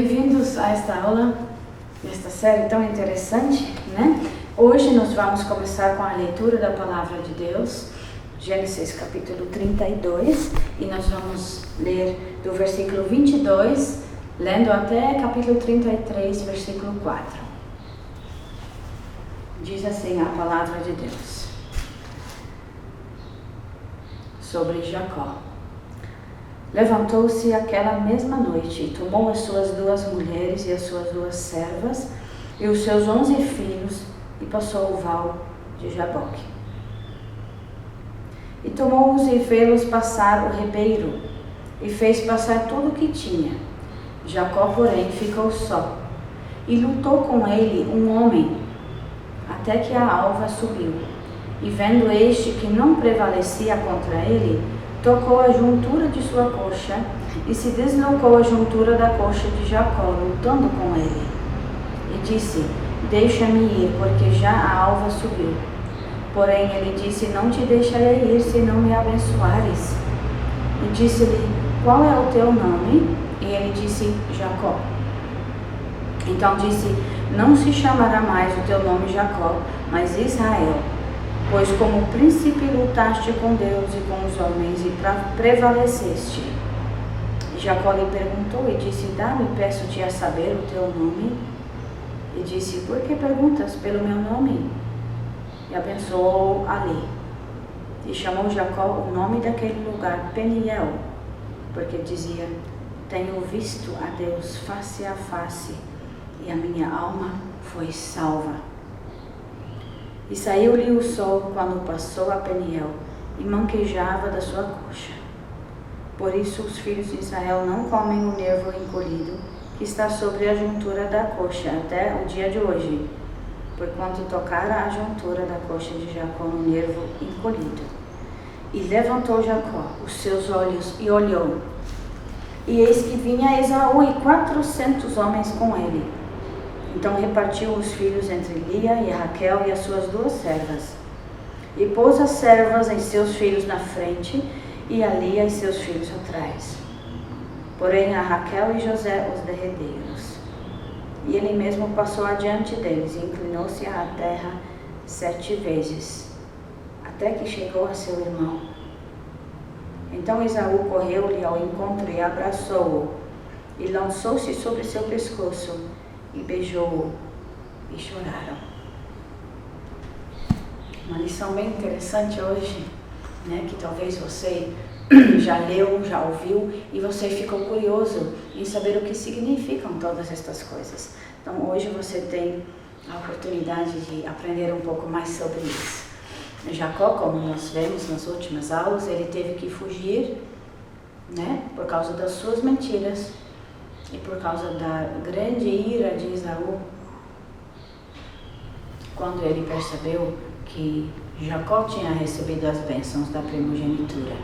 Bem-vindos a esta aula, nesta série tão interessante, né? Hoje nós vamos começar com a leitura da Palavra de Deus, Gênesis capítulo 32, e nós vamos ler do versículo 22, lendo até capítulo 33, versículo 4. Diz assim a Palavra de Deus sobre Jacó. Levantou-se aquela mesma noite e tomou as suas 2 mulheres e as suas 2 servas e os seus 11 filhos e passou o val de Jaboque. E tomou-os e fê-los passar o ribeiro e fez passar tudo o que tinha. Jacó, porém, ficou só e lutou com ele um homem até que a alva subiu. E vendo este que não prevalecia contra ele, tocou a juntura de sua coxa e se deslocou a juntura da coxa de Jacó, lutando com ele. E disse: deixa-me ir, porque já a alva subiu. Porém ele disse: não te deixarei ir, se não me abençoares. E disse-lhe: qual é o teu nome? E ele disse: Jacó. Então disse: não se chamará mais o teu nome Jacó, mas Israel, pois como príncipe lutaste com Deus e com os homens e prevaleceste. E Jacó lhe perguntou e disse: dá-me, peço-te a saber o teu nome. E disse: por que perguntas pelo meu nome? E abençoou ali. E chamou Jacó o nome daquele lugar Peniel, porque dizia: tenho visto a Deus face a face, e a minha alma foi salva. E saiu-lhe o sol quando passou a Peniel, e manquejava da sua coxa. Por isso os filhos de Israel não comem o nervo encolhido, que está sobre a juntura da coxa, até o dia de hoje, porquanto tocara a juntura da coxa de Jacó no nervo encolhido. E levantou Jacó os seus olhos e olhou, e eis que vinha Esaú e 400 homens com ele. Então repartiu os filhos entre Lia e Raquel e as suas 2 servas. E pôs as servas e seus filhos na frente, e a Lia e seus filhos atrás. Porém a Raquel e José os derredeiros. E ele mesmo passou adiante deles e inclinou-se à terra 7 vezes, até que chegou a seu irmão. Então Esaú correu-lhe ao encontro e abraçou-o, e lançou-se sobre seu pescoço, e beijou-o, e choraram. Uma lição bem interessante hoje, né, que talvez você já leu, já ouviu, e você ficou curioso em saber o que significam todas estas coisas. Então hoje você tem a oportunidade de aprender um pouco mais sobre isso. Jacó, como nós vemos nas últimas aulas, ele teve que fugir, né, por causa das suas mentiras, e por causa da grande ira de Esaú, quando ele percebeu que Jacó tinha recebido as bênçãos da primogenitura.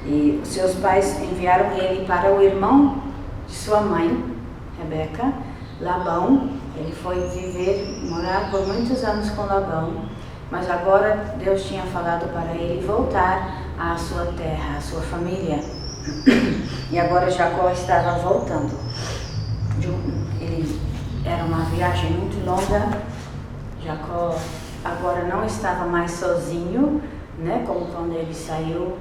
E seus pais enviaram ele para o irmão de sua mãe, Rebeca, Labão. Ele foi morar por muitos anos com Labão, mas agora Deus tinha falado para ele voltar à sua terra, à sua família. E agora Jacó estava voltando. Era uma viagem muito longa. Jacó agora não estava mais sozinho, né? Como quando ele saiu,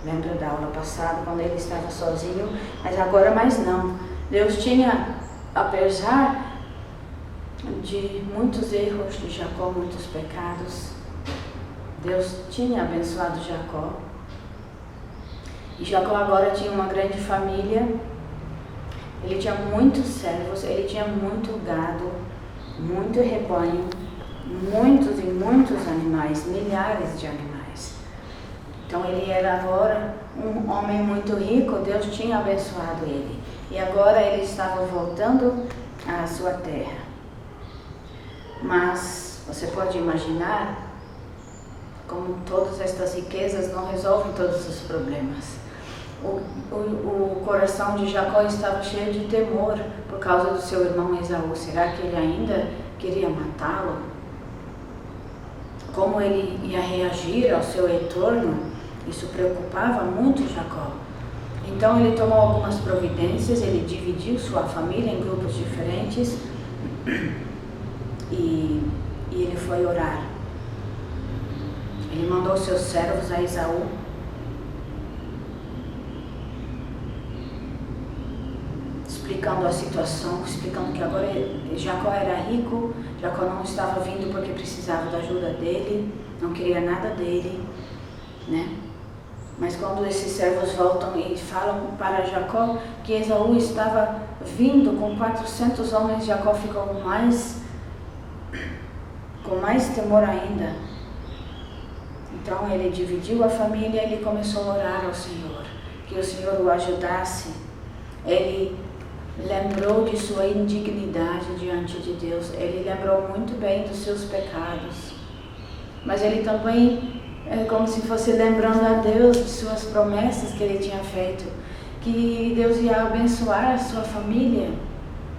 lembra da aula passada, quando ele estava sozinho, mas agora mais não. Deus tinha, apesar de muitos erros de Jacó, muitos pecados, Deus tinha abençoado Jacó. E Jacó agora tinha uma grande família, ele tinha muitos servos, ele tinha muito gado, muito rebanho, muitos e muitos animais, milhares de animais. Então ele era agora um homem muito rico, Deus tinha abençoado ele. E agora ele estava voltando à sua terra. Mas você pode imaginar como todas estas riquezas não resolvem todos os problemas. O coração de Jacó estava cheio de temor por causa do seu irmão Esaú. Será que ele ainda queria matá-lo? Como ele ia reagir ao seu retorno? Isso preocupava muito Jacó. Então ele tomou algumas providências, ele dividiu sua família em grupos diferentes e ele foi orar. Ele mandou seus servos a Esaú explicando a situação, explicando que agora Jacó era rico, Jacó não estava vindo porque precisava da ajuda dele, não queria nada dele, né? Mas quando esses servos voltam e falam para Jacó que Esaú estava vindo com 400 homens, Jacó ficou com mais temor ainda. Então ele dividiu a família e ele começou a orar ao Senhor, que o Senhor o ajudasse. Ele lembrou de sua indignidade diante de Deus, ele lembrou muito bem dos seus pecados, mas ele também, como se fosse lembrando a Deus de suas promessas que ele tinha feito, que Deus ia abençoar a sua família,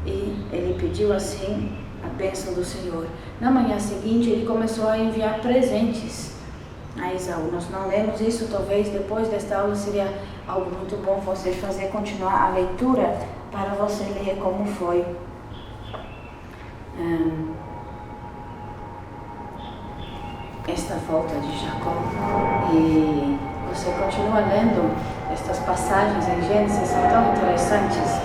e ele pediu assim a bênção do Senhor. Na manhã seguinte ele começou a enviar presentes a Esaú. Nós não lemos isso, talvez depois desta aula seria algo muito bom você continuar a leitura para você ler como foi esta volta de Jacó. E você continua lendo estas passagens em Gênesis, são tão interessantes.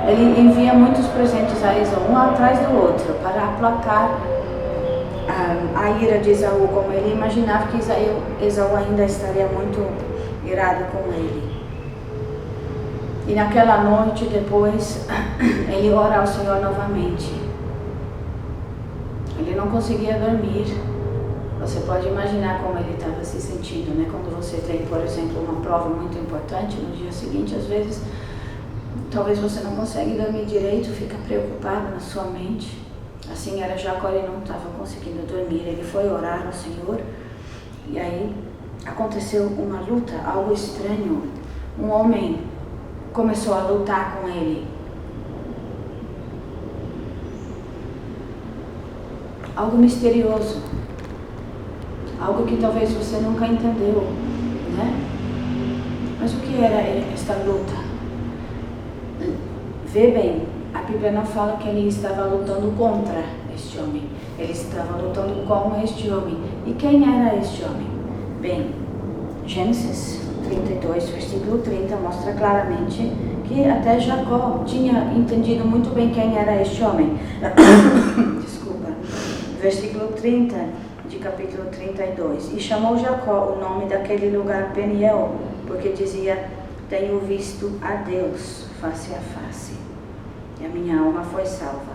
Ele envia muitos presentes a Esaú, um atrás do outro, para aplacar a ira de Esaú, como ele imaginava que Esaú ainda estaria muito irado com ele. E naquela noite depois, ele ora ao Senhor novamente. Ele não conseguia dormir. Você pode imaginar como ele estava se sentindo, né? Quando você tem, por exemplo, uma prova muito importante, no dia seguinte, às vezes, talvez você não consegue dormir direito, fica preocupado na sua mente. Assim era Jacó, ele não estava conseguindo dormir. Ele foi orar ao Senhor e aí aconteceu uma luta, algo estranho. Um homem começou a lutar com ele. Algo misterioso. Algo que talvez você nunca entendeu, né? Mas o que era esta luta? Vê bem, a Bíblia não fala que ele estava lutando contra este homem. Ele estava lutando com este homem. E quem era este homem? Bem, Gênesis 32, versículo 30 mostra claramente que até Jacó tinha entendido muito bem quem era este homem. Desculpa. Versículo 30 de capítulo 32. E chamou Jacó o nome daquele lugar Peniel, porque dizia: tenho visto a Deus face a face, e a minha alma foi salva.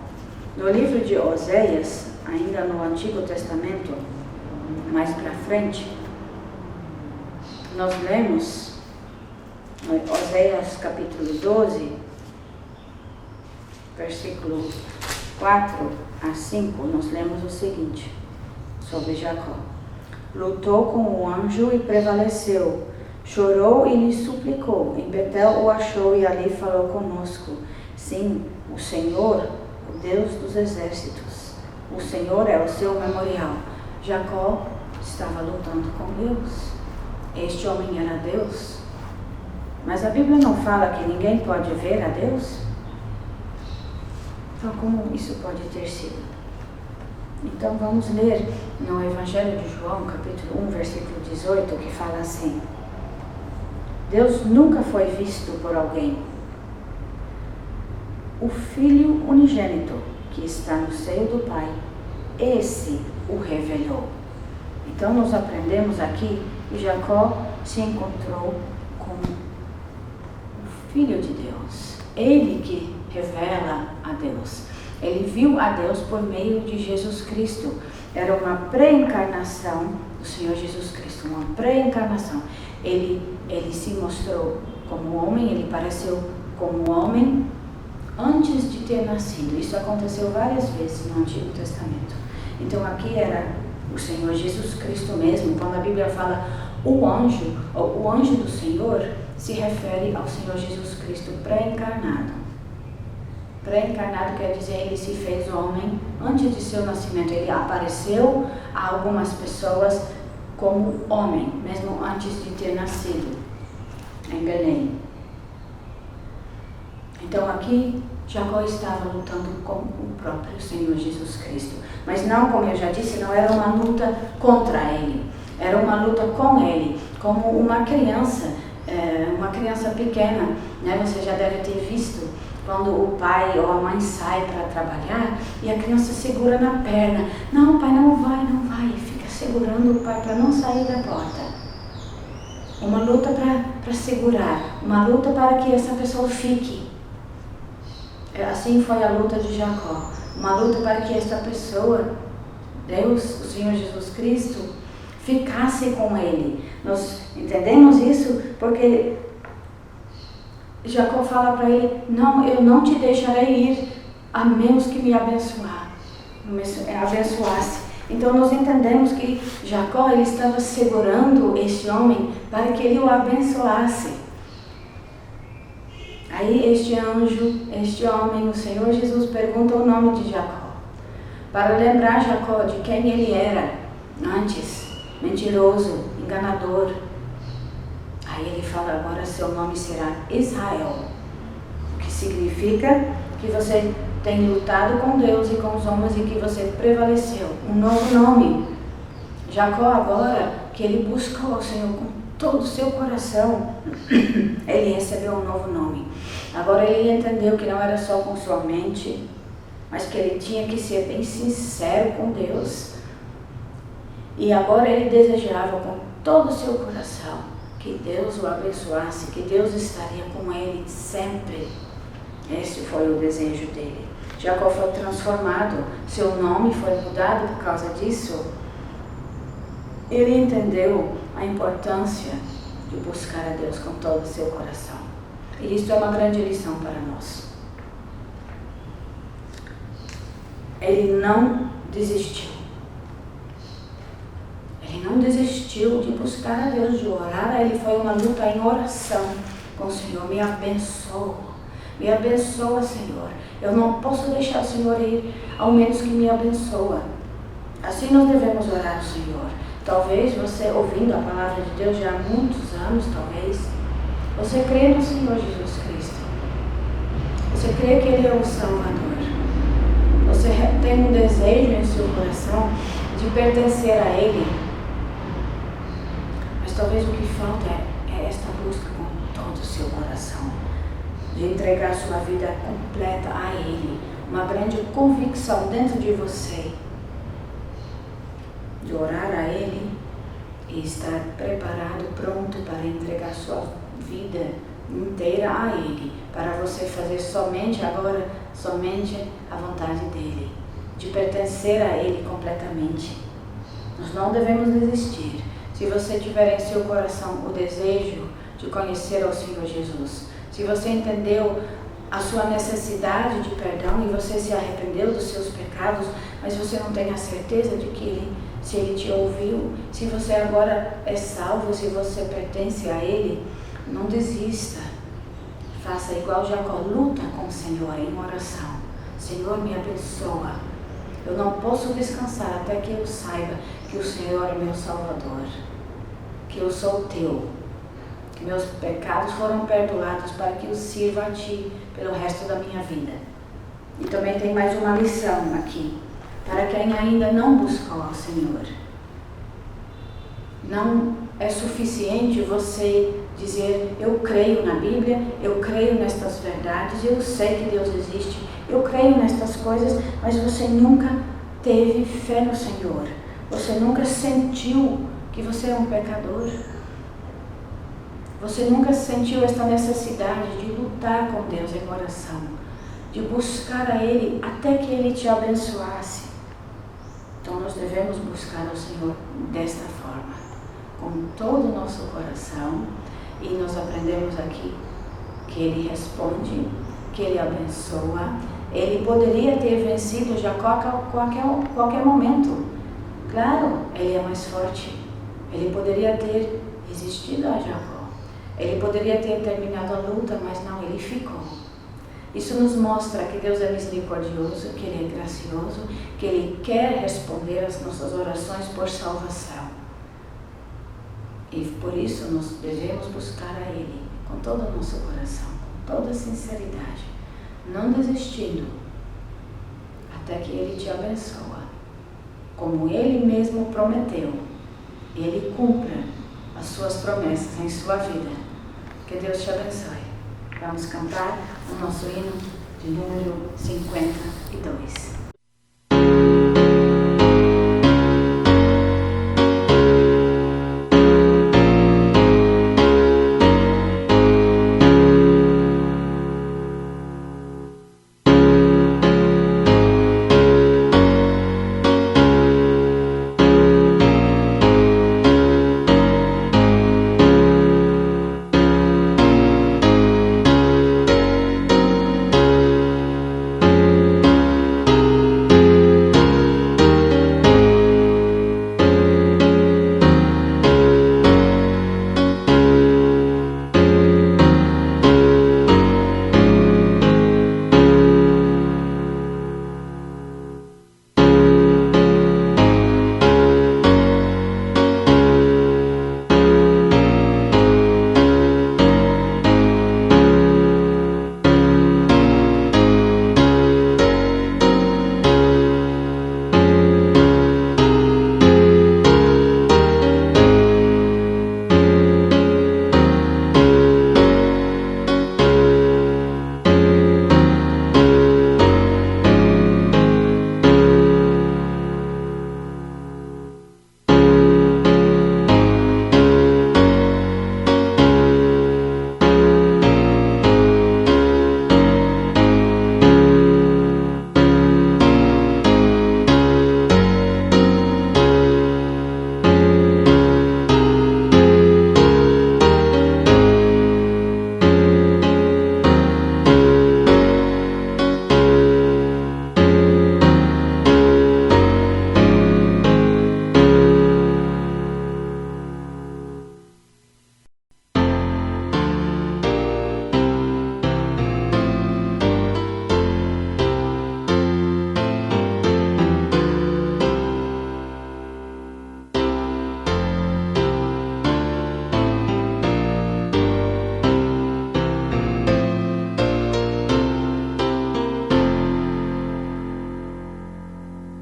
No livro de Oséias, ainda no Antigo Testamento, mais para frente, nós lemos Oséias capítulo 12, versículo 4 a 5, nós lemos o seguinte sobre Jacó: lutou com o anjo e prevaleceu, chorou e lhe suplicou, em Betel o achou e ali falou conosco. Sim, o Senhor, o Deus dos exércitos, o Senhor é o seu memorial. Jacó estava lutando com Deus. Este homem era Deus. Mas a Bíblia não fala que ninguém pode ver a Deus? Então, como isso pode ter sido? Então, vamos ler no Evangelho de João, capítulo 1, versículo 18, que fala assim: Deus nunca foi visto por alguém. O Filho unigênito, que está no seio do Pai, esse o revelou. Então, nós aprendemos aqui que Jacó se encontrou com o Filho de Deus. Ele que revela a Deus. Ele viu a Deus por meio de Jesus Cristo. Era uma pré-encarnação do Senhor Jesus Cristo, uma pré-encarnação. Ele se mostrou como homem, ele pareceu como homem antes de ter nascido. Isso aconteceu várias vezes no Antigo Testamento. Então aqui era o Senhor Jesus Cristo mesmo. Quando a Bíblia fala o anjo do Senhor, se refere ao Senhor Jesus Cristo pré-encarnado. Pré-encarnado quer dizer, ele se fez homem antes de seu nascimento. Ele apareceu a algumas pessoas como homem, mesmo antes de ter nascido em Belém. Então aqui Jacó estava lutando com o próprio Senhor Jesus Cristo. Mas não, como eu já disse, não era uma luta contra ele. Era uma luta com ele, como uma criança pequena, né? Você já deve ter visto quando o pai ou a mãe sai para trabalhar e a criança segura na perna. Não, pai, não vai. E fica segurando o pai para não sair da porta. Uma luta para segurar, uma luta para que essa pessoa fique. Assim foi a luta de Jacó. Uma luta para que esta pessoa, Deus, o Senhor Jesus Cristo, ficasse com ele. Nós entendemos isso porque Jacó fala para ele: não, eu não te deixarei ir, a menos que me abençoasse. Então nós entendemos que Jacó, ele estava segurando este homem para que ele o abençoasse. Aí este homem, o Senhor Jesus, pergunta o nome de Jacó, para lembrar Jacó de quem ele era antes: mentiroso, enganador. Aí ele fala: agora seu nome será Israel, o que significa que você tem lutado com Deus e com os homens e que você prevaleceu. Um novo nome. Jacó, agora que ele buscou ao Senhor com todo o seu coração, ele recebeu um novo nome. Agora ele entendeu que não era só com sua mente, mas que ele tinha que ser bem sincero com Deus. E agora ele desejava com todo o seu coração que Deus o abençoasse, que Deus estaria com ele sempre. Esse foi o desejo dele. Jacó foi transformado, seu nome foi mudado por causa disso. Ele entendeu a importância de buscar a Deus com todo o seu coração. E isso é uma grande lição para nós. Ele não desistiu. Ele não desistiu de buscar a Deus, de orar a Ele. Foi uma luta em oração com o Senhor. Me abençoa, Senhor. Eu não posso deixar o Senhor ir, ao menos que me abençoa. Assim nós devemos orar ao Senhor. Talvez você, ouvindo a palavra de Deus já há muitos anos, talvez, você crê no Senhor Jesus Cristo. Você crê que Ele é o Salvador. Você tem um desejo em seu coração de pertencer a Ele. Mas talvez o que falta é esta busca com todo o seu coração. De entregar sua vida completa a Ele. Uma grande convicção dentro de você. De orar a Ele e estar preparado, pronto para entregar sua vida inteira a Ele, para você fazer somente a vontade dEle, de pertencer a Ele completamente. Nós não devemos desistir. Se você tiver em seu coração o desejo de conhecer ao Senhor Jesus, se você entendeu a sua necessidade de perdão e você se arrependeu dos seus pecados, mas você não tem a certeza de que se Ele te ouviu, se você agora é salvo, se você pertence a Ele, não desista. Faça igual Jacó, luta com o Senhor em oração. Senhor, me abençoa. Eu não posso descansar até que eu saiba que o Senhor é meu Salvador, que eu sou teu, que meus pecados foram perdoados para que eu sirva a Ti pelo resto da minha vida. E também tem mais uma lição aqui, para quem ainda não buscou ao Senhor. Não é suficiente você dizer: eu creio na Bíblia, eu creio nestas verdades, eu sei que Deus existe, eu creio nestas coisas, mas você nunca teve fé no Senhor. Você nunca sentiu que você é um pecador. Você nunca sentiu esta necessidade de lutar com Deus em oração, de buscar a Ele até que Ele te abençoasse. Então nós devemos buscar ao Senhor desta forma, com todo o nosso coração, e nós aprendemos aqui que Ele responde, que Ele abençoa. Ele poderia ter vencido Jacó a qualquer momento. Claro, ele é mais forte. Ele poderia ter resistido a Jacó. Ele poderia ter terminado a luta, mas não, ele ficou. Isso nos mostra que Deus é misericordioso, que Ele é gracioso, que Ele quer responder às nossas orações por salvação. E por isso nós devemos buscar a Ele com todo o nosso coração, com toda a sinceridade. não desistindo, até que Ele te abençoa, como Ele mesmo prometeu. Ele cumpra as suas promessas em sua vida. Que Deus te abençoe. Vamos cantar o nosso hino de número 52.